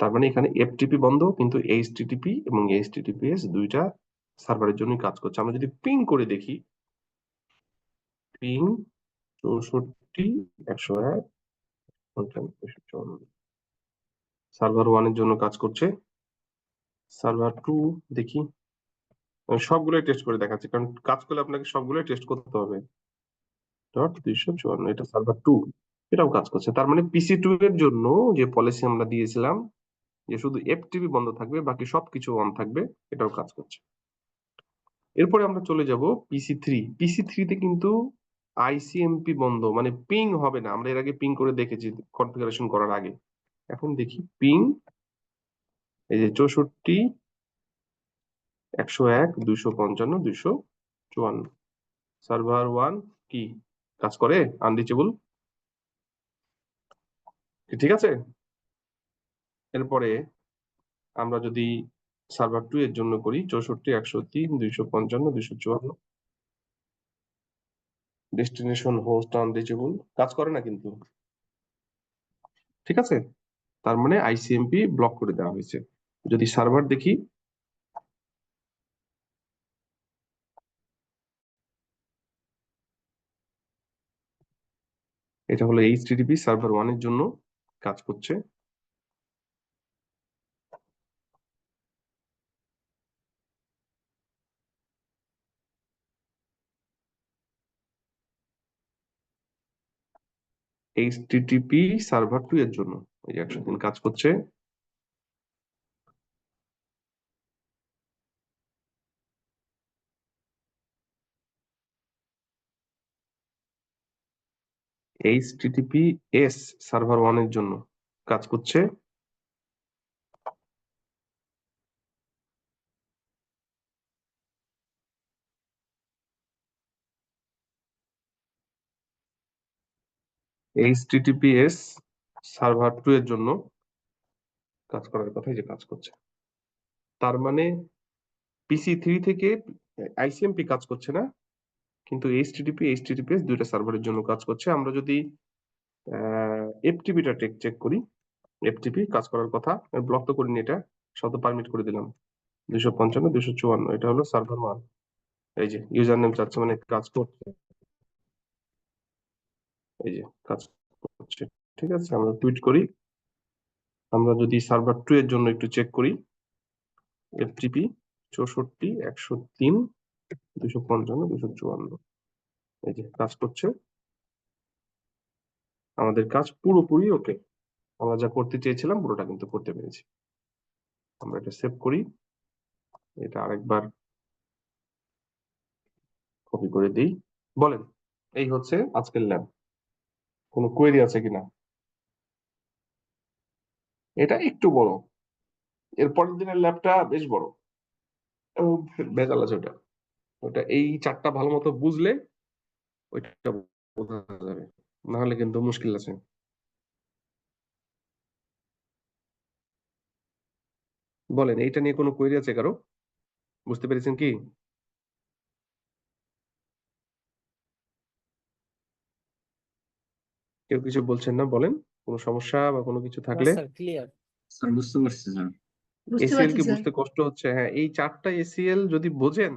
তার মানে এখানে এফটিপি বন্ধ, কিন্তু এইচটিটিপি এবং এইচটিটিপিএস দুইটা সার্ভারের জন্য কাজ করছে। আমরা যদি পিং করে দেখি, পিং 64 101 সার্ভার 1 এর জন্য কাজ করছে। সার্ভার 2 দেখি, আমি সবগুলোই টেস্ট করে দেখাচ্ছি, কারণ কাজ করলে আপনাকে সবগুলোই টেস্ট করতে হবে। ডট 254, এটা সার্ভার 2, এটাও কাজ করছে। তার মানে পিসি 2 এর জন্য যে পলিসি আমরা দিয়েছিলাম যে শুধু এফটিপি বন্ধ থাকবে, বাকি সবকিছু অন থাকবে, এটাও কাজ করছে। এরপরে আমরা চলে যাব পিসি 3। পিসি 3 তে কিন্তু আইসিএমপি বন্ধ, মানে পিং হবে না। আমরা এর আগে পিং করে দেখেছি কনফিগারেশন করার আগে। এখন দেখি পিং, এই যে 64 101 255 254, সার্ভার 1 কি কাজ করে, আনরিচেবল। ঠিক আছে, এরপরে আমরা যদি সার্ভার 2 এর জন্য করি 64 103 255 254, ডেস্টিনেশন হোস্ট আনরিচেবল, কাজ করে না কিন্তু। ঠিক আছে, তার মানে আইসিএমপি ব্লক করে দেওয়া হয়েছে। যদি সার্ভার দেখি, এটা হলো এইচটিটিপি সার্ভার 1 এর জন্য কাজ করছে। এইচটিটিপি সার্ভার 2 এর জন্য এই যে 103 কাজ করছে। এইচটিটিপি এস সার্ভার 1 এর জন্য কাজ করছে। এইচটিটিপিএস সার্ভার 2 এর জন্য কাজ করার কথাই যে কাজ করছে। তার মানে পিসি 3 থেকে আইসিএমপি কাজ করছে না, কিন্তু এইচটিটিপি এইচটিটিপিএস দুইটা সার্ভারের জন্য কাজ করছে। আমরা যদি এফটিপিটা চেক করি, এফটিপি কাজ করার কথা, ব্লক তো করিনি, এটা শত পারমিট করে দিলাম 255 254, এটা হলো সার্ভার 1। এই যে ইউজার নেম চাচ্ছে মানে কাজ করছে, এই যে কাজ করছে। ঠিক আছে, আমরা টুইট করি। আমরা যদি সার্ভার 2 এর জন্য একটু চেক করি, এফটিপি 64 103 255 254, এই যে কাজ করছে। আমাদের কাজ পুরোপুরি ওকে, আমরা যা করতে চেয়েছিলাম পুরোটা কিন্তু করতে পেরেছি। আমরা এটা সেভ করি, এটা আরেকবার কপি করে দিই। বলেন, এই হচ্ছে আজকের ল্যাব। কোনো কোয়েরি আছে কিনা? এটা একটু বড়, এর পরের দিনের ল্যাবটা বেশ বড় এবং ভেজাল আছে ওটা। ওটা এই চারটা ভালো মতো বুঝলে ওইটা বোঝা যাবে, না হলে কিন্তু মুশকিল আছে। বলেন, এইটা নিয়ে কোনো কোয়েরি আছে কারো? বুঝতে পেরেছেন কি? কেউ কিছু বলছেন না? বলেন, কোনো সমস্যা বা কোনো কিছু না থাকলে। Sir, clear. স্যার বুঝতে পারছি স্যার। বুঝতে এসিএল পারছি কে স্যার। বুঝতে কষ্ট হচ্ছে? হ্যাঁ, এই চারটা এসিএল যদি বোঝেন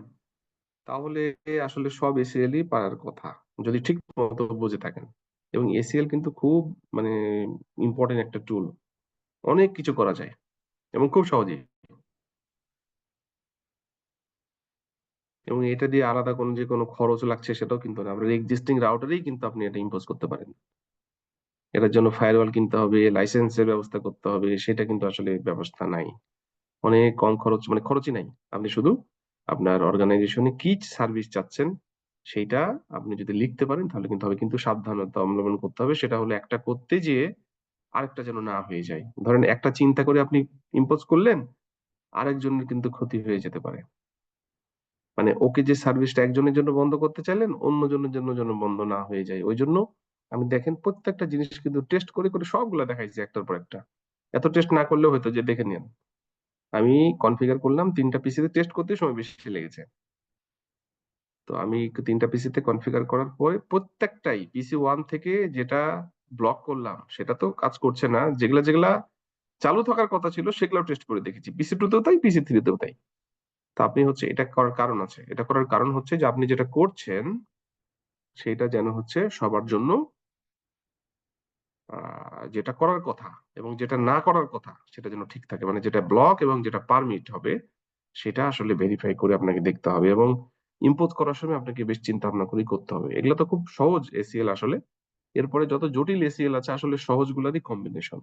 তাহলে আসলে সব এসিএলই পারার কথা, যদি ঠিক মতো বুঝে থাকেন। এবং এসিএল কিন্তু খুব মানে ইম্পর্টেন্ট একটা টুল, অনেক কিছু করা যায় এবং খুব সহজেই। এবং এটা দিয়ে আলাদা কোনো যে কোনো খরচ লাগছে সেটাও কিন্তু না, আপনার এক্সিস্টিং রাউটারেই কিন্তু আপনি এটা ইম্পোজ করতে পারেন। এটার জন্য ফায়ারওয়াল কিনতে হবে, লাইসেন্সের ব্যবস্থা করতে হবে, সেটা কিন্তু আসলে ব্যবস্থা নাই। অনেক কম খরচ, মানে খরচই নাই। আপনি শুধু আপনার অর্গানাইজেশনে কি সার্ভিস চাচ্ছেন সেইটা আপনি যদি লিখতে পারেন তাহলে কিন্তু হবে। কিন্তু সাবধানতা অবলম্বন করতে হবে, সেটা হলো একটা করতে যেয়ে আরেকটা যেন না হয়ে যায়। ধরেন একটা চিন্তা করে আপনি ইম্পোজ করলেন, আরেকজনের কিন্তু ক্ষতি হয়ে যেতে পারে। মানে ওকে যে সার্ভিসটা একজনের জন্য বন্ধ করতে চাইলেন, অন্যজনের জন্য যেন বন্ধ না হয়ে যায়। ওই জন্য আমি দেখেন প্রত্যেকটা জিনিস কিন্তু টেস্ট করে করে সবগুলা দেখাইছি একটার পর একটা। এত টেস্ট না করলেও হয়তো, যে দেখে নিন আমি কনফিগার করলাম 3টা পিসিতে, টেস্ট করতে সময় বেশি লেগেছে। তো আমি 3টা পিসিতে কনফিগার করার পরে প্রত্যেকটাই পিসি 1 থেকে যেটা ব্লক করলাম সেটা তো কাজ করছে না, যেগুলা যেগুলা চালু থাকার কথা ছিল সেগুলো টেস্ট করে দেখেছি, পিসি 2 তেও তাই, পিসি 3 তেও তাই। তো আপনি হচ্ছে এটা করার কারণ আছে, এটা করার কারণ হচ্ছে যে আপনি যেটা করছেন সেটা যেন হচ্ছে সবার জন্য যেটা করার কথা এবং যেটা না করার কথা সেটা যেন ঠিক থাকে। মানে যেটা ব্লক এবং যেটা পারমিট হবে সেটা আসলে ভেরিফাই করে আপনাকে দেখতে হবে, এবং ইম্পোজ করার সময় আপনাকে বেশ চিন্তা ভাবনা করেই করতে হবে। এগুলো তো খুব সহজ এসিএল আসলে। এরপরে যত জটিল এসিএল আছে আসলে সহজগুলোরই কম্বিনেশন।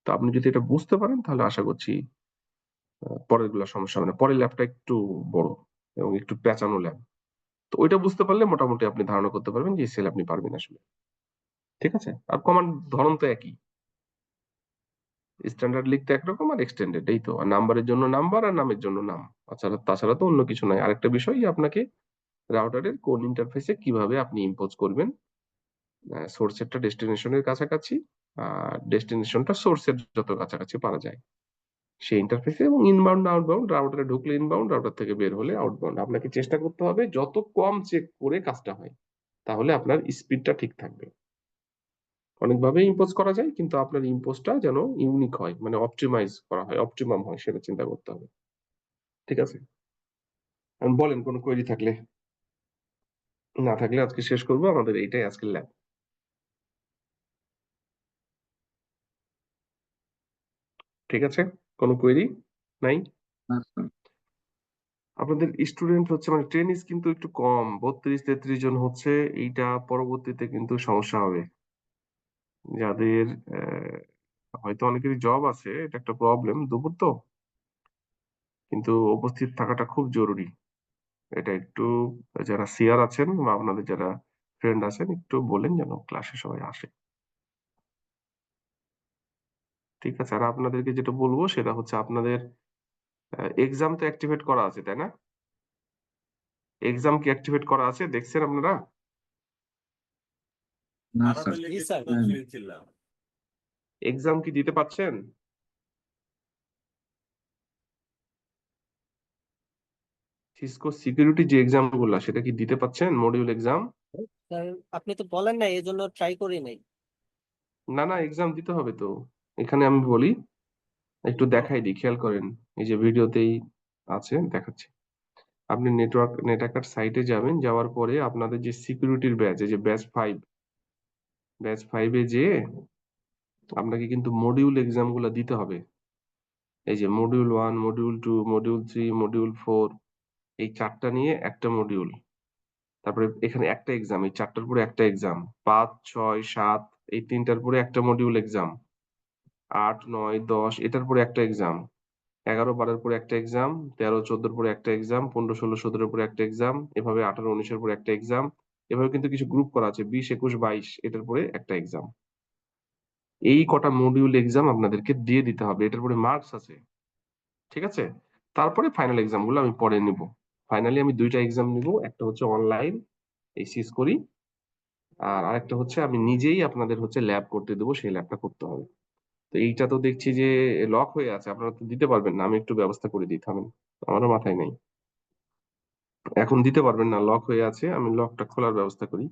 তো আপনি যদি এটা বুঝতে পারেন তাহলে আশা করছি পরের গুলা সমস্যা হবে না। পরের ল্যাবটা একটু বড় এবং একটু পেঁচানো ল্যাব। তো ওইটা বুঝতে পারলে মোটামুটি আপনি ধারণা করতে পারবেন যে এসিএল আপনি পারবেন আসলে। ঠিক আছে? আর কমান্ড ধরন তো একই, স্ট্যান্ডার্ড লিখতে একরকম আর এক্সটেন্ডেড, এই তো। আর নাম্বারের জন্য নাম্বার আর নামের জন্য নাম, তাছাড়া তো অন্য কিছু নাই। আরেকটা বিষয় যে আপনাকে রাউটারের কোন ইন্টারফেসে কিভাবে আপনি ইম্পোজ করবেন, সোর্সেরটা ডেস্টিনেশনের কাছাকাছি আর ডেস্টিনেশনটা সোর্সের যত কাছাকাছি পারা যায় সেই ইন্টারফেসে, এবং ইনবাউন্ড আউটবাউন্ড, রাউটারে ঢুকলে ইনবাউন্ড, রাউটার থেকে বের হলে আউটবাউন্ড। আপনাকে চেষ্টা করতে হবে যত কম চেক করে কাজটা হয়, তাহলে আপনার স্পিডটা ঠিক থাকবে। অনেকভাবে ইম্পোজ করা যায়, কিন্তু আপনার ইম্পোজটা যেন ইউনিক হয়, মানে অপটিমাইজ করা হয়, অপটিমাম হয়, সেটা চিন্তা করতে হবে। ঠিক আছে? বলেন কোনো কোয়েরি থাকলে। না থাকলে আজকে শেষ করবো, আমাদের এইটাই আজকের ল্যাব। ঠিক আছে, কোনো কোয়েরি নাই? না স্যার। আপনাদের স্টুডেন্ট হচ্ছে মানে ট্রেনিস কিন্তু একটু কম, 32-33 জন হচ্ছে। এইটা পরবর্তীতে কিন্তু সমস্যা হবে। যাদের হয়তো অনেকেরই জব আছে, এটা একটা প্রবলেম, দুপুর তো, কিন্তু উপস্থিত থাকাটা খুব জরুরি। এটা একটু যারা সিআর আছেন বা আপনাদের যারা ফ্রেন্ড আছেন একটু বলেন যেন ক্লাসে সবাই আসে। ঠিক আছে? আর আপনাদেরকে যেটা বলবো সেটা হচ্ছে আপনাদের এক্সাম তো অ্যাক্টিভেট করা আছে, তাই না? এক্সাম কি অ্যাক্টিভেট করা আছে? দেখছেন আপনারা? না স্যার। জি স্যার। এক্সাম কি দিতে পারছেন? সিসকো সিকিউরিটি যে এক্সাম গুলা সেটা কি দিতে পারছেন? Module exam? স্যার, আপনি তো বলেন না, এই জন্য ট্রাই করি নাই। না না, এক্সাম দিতে হবে তো। এখানে আমি বলি, একটু দেখাই দিই, খেয়াল করেন। এই যে ভিডিওতেই আছে, দেখাচ্ছি। আপনি নেটওয়ার্কার সাইটে যাবেন, যাওয়ার পরে আপনাদের যে সিকিউরিটির ব্যাচ, এই যে ব্যাচ 5 এ যেয়ে আপনাকে কিন্তু মডিউল এক্সাম গুলা দিতে হবে। এই যে মডিউল 1, মডিউল 2, মডিউল 3, মডিউল 4, এই 4টা নিয়ে একটা মডিউল। তারপরে এখানে একটা এক্সাম, এই 4টার পরে একটা এক্সাম। 5, 6, 7 এই 3টার পরে একটা মডিউল এক্সাম। 8, 9, 10 এটার পরে একটা এক্সাম। 11, 12 পরে একটা এক্সাম। 13, 14 পরে একটা এক্সাম। 15, 16, 17 পরে একটা এক্সাম। এভাবে 18, 19 এর পরে একটা এক্সাম। এভাবে কিন্তু কিছু গ্রুপ করা আছে। 20, 21, 22 এটার পরে একটা এক্সাম। এই কটা মডিউল এক্সাম আপনাদেরকে দিয়ে দিতে হবে। এটার পরে মার্কস আছে। ঠিক আছে? তারপরে ফাইনাল এক্সাম গুলো আমি পরে নিব। ফাইনালি আমি 2টা এক্সাম নিব। একটা হচ্ছে অনলাইন, এই সিসকোরই। আর আরেকটা হচ্ছে আমি নিজেই আপনাদের হচ্ছে ল্যাব করতে দেবো, সেই ল্যাবটা করতে হবে। তো এইটা তো দেখছি যে লক হয়ে আছে, আপনারা তো দিতে পারবেন না, আমি একটু ব্যবস্থা করে দিই, থামেন, আমারও মাথায় নেই। এখন দিতে পারবেন না, লক হয়ে আছে, আমি লকটা খোলার ব্যবস্থা করি।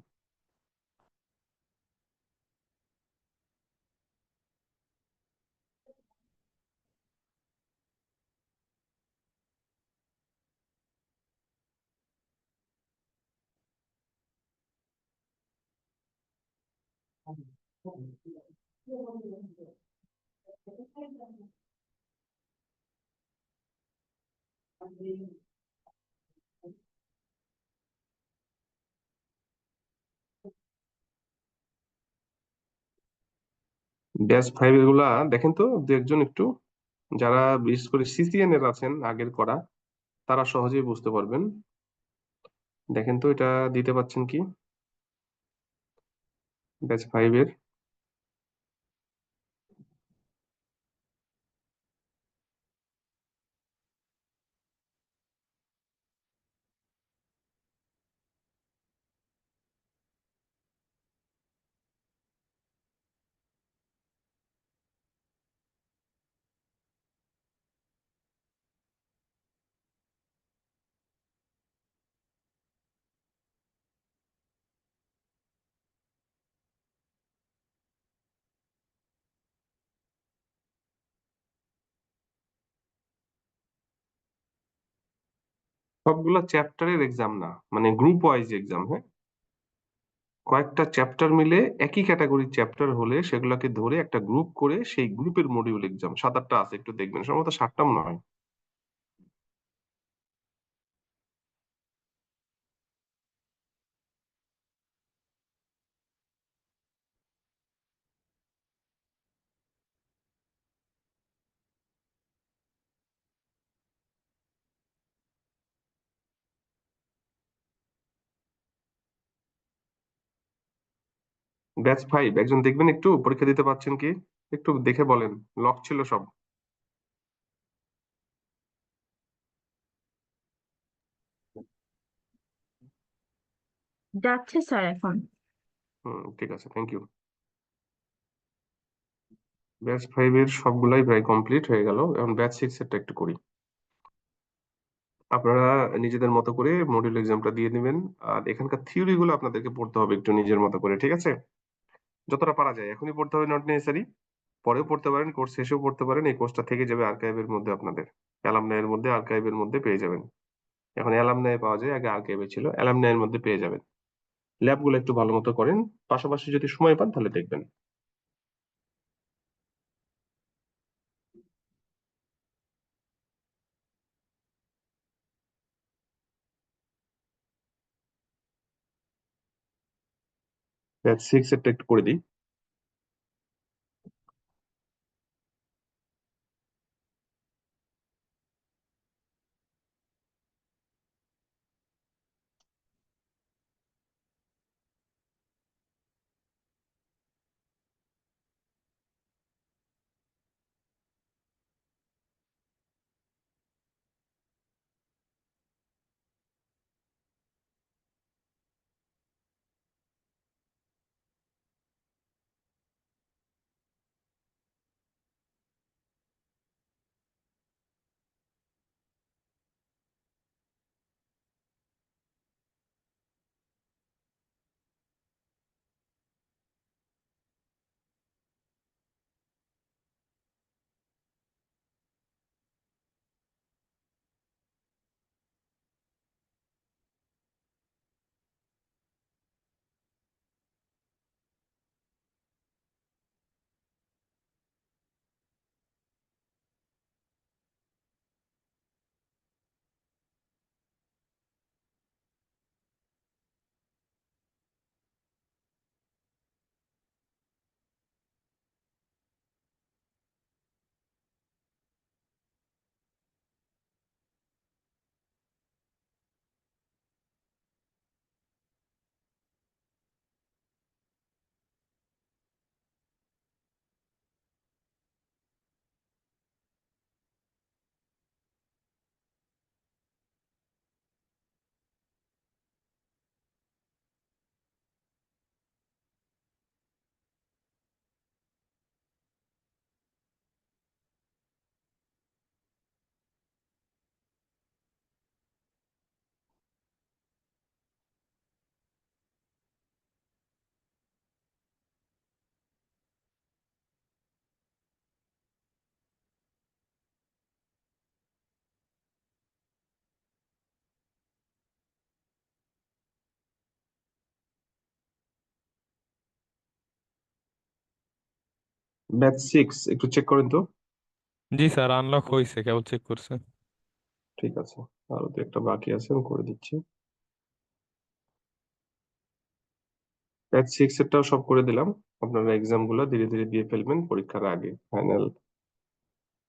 ব্যাচ 5 এর গুলা দেখেন তো, দু একজন একটু, যারা বিশেষ করে সিসিএন এর আছেন আগের করা, তারা সহজেই বুঝতে পারবেন। দেখেন তো এটা দিতে পাচ্ছেন কি ব্যাচ 5 এর? সবগুলা চ্যাপ্টারের এক্সাম না, মানে গ্রুপ ওয়াইজ এক্সাম, হ্যাঁ। কয়েকটা চ্যাপ্টার মিলে একই ক্যাটাগরির চ্যাপ্টার হলে সেগুলোকে ধরে একটা গ্রুপ করে সেই গ্রুপের মডিউল এক্সাম 7-8টা আছে, একটু দেখবেন, সম্ভবত 7টা মনে হয়। ব্যাচ 5 একজন দেখবেন, একটু পরীক্ষা দিতে পারছেন কি, একটু দেখে বলেন। লক ছিল সব? যাচ্ছে স্যার এখন। ঠিক আছে, থ্যাংক ইউ। ব্যাচ 5 এর সবগুলাই প্রায় কমপ্লিট হয়ে গেল, এখন ব্যাচ 6 এরটা একটু করি। আপনারা নিজেদের মতো করে মডিউল এক্সামটা দিয়ে দিবেন। আর এখানকার থিওরি গুলো আপনাদেরকে পড়তে হবে একটু নিজের মতো করে, ঠিক আছে? যতটা পারা যায় এখনই পড়তে হবে, নট নেসেসারি। পরেও পড়তে পারেন, কোর্স শেষেও পড়তে পারেন, এই কোর্সটা থেকে যাবে আর্কাইভের মধ্যে, আপনাদের অ্যালামনাই এর মধ্যে, আর্কাইভের মধ্যে পেয়ে যাবেন। এখন অ্যালামনাই পাওয়া যায়, আগে আর্কাইভে ছিল, অ্যালামনাই এর মধ্যে পেয়ে যাবেন। ল্যাব গুলো একটু ভালো মতো করেন, পাশাপাশি যদি সময় পান তাহলে দেখবেন। ব্যাচ 6 এরটা একটু করে দিই। ব্যাচ 6 একটু চেক করেন তো। জি স্যার, আনলক হয়েছে, কেবল চেক করছে। ঠিক আছে, আরো তো একটা বাকি আছে, আমি করে দিচ্ছি। ব্যাচ 6 এরটাও সব করে দিলাম। আপনারা এক্সাম গুলো ধীরে ধীরে দিয়ে ফেলবেন পরীক্ষার আগে,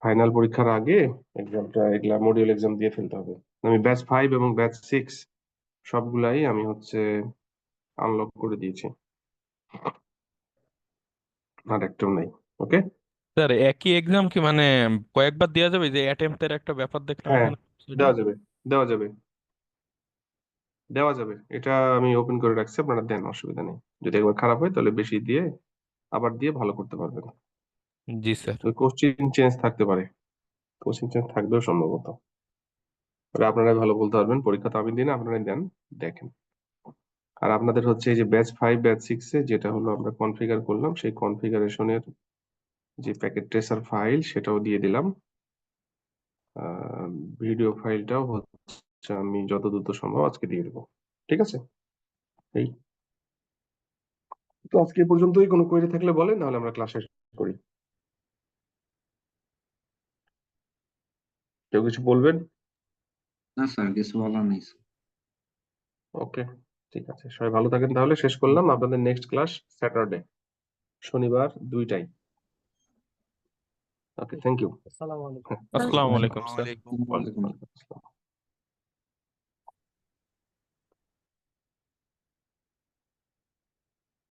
ফাইনাল পরীক্ষার আগে এক্সামটা, এগুলা মডিউল এক্সাম দিয়ে ফেলতে হবে। আমি ব্যাচ 5 এবং ব্যাচ 6 সবগুলাই আমি হচ্ছে আনলক করে দিয়েছি, আর একটাও নাই। ওকে, স্যার একই এক্সাম কি মানে কয়েকবার দেওয়া যাবে? যে অ্যাটেম্পটের একটা ব্যাপার দেখলাম হ্যাঁ এখানে। দেওয়া যাবে, দেওয়া যাবে, দেওয়া যাবে। এটা আমি ওপেন করে রাখছি, আপনারা দেন, অসুবিধা নেই। যদি একবার খারাপ হয় তাহলে বেশি দিয়ে আবার দিয়ে ভালো করতে পারবেন। জি স্যার। তো কোশ্চিন চেঞ্জ থাকতে পারে, কোশ্চিন চেঞ্জ থাকবেও সম্ভবত। তবে আপনারাই ভালো বলতে পারবেন, পরীক্ষা তো আমি দিই না, আপনারাই দেন, দেখেন। আর আপনাদের হচ্ছে এই যে ব্যাচ 5 ব্যাচ 6 এ যেটা হলো আমরা কনফিগার করলাম, সেই কনফিগারেশনের যে প্যাকেট ট্রেসার ফাইল সেটাও দিয়ে দিলাম। ভিডিও ফাইলটাও হচ্ছে আমি যত দ্রুত সম্ভব আজকে দিয়ে দেবো। ঠিক আছে, এই তো আজকে এই পর্যন্তই। কোনো কোয়েরি থাকলে বলেন, নাহলে আমরা ক্লাস শেষ করি। কেউ কিছু বলবেন? না স্যার, কিছু বলার নেই স্যার। ওকে, ঠিক আছে, সবাই ভালো থাকেন। তাহলে শেষ করলাম। আপনাদের নেক্সট ক্লাস স্যাটারডে, শনিবার 2টায়। ওকে, থ্যাংক ইউ। আসসালামু আলাইকুম। আসসালামু আলাইকুম স্যার। ওয়ালাইকুম আসসালাম। ওয়ালাইকুম আসসালাম।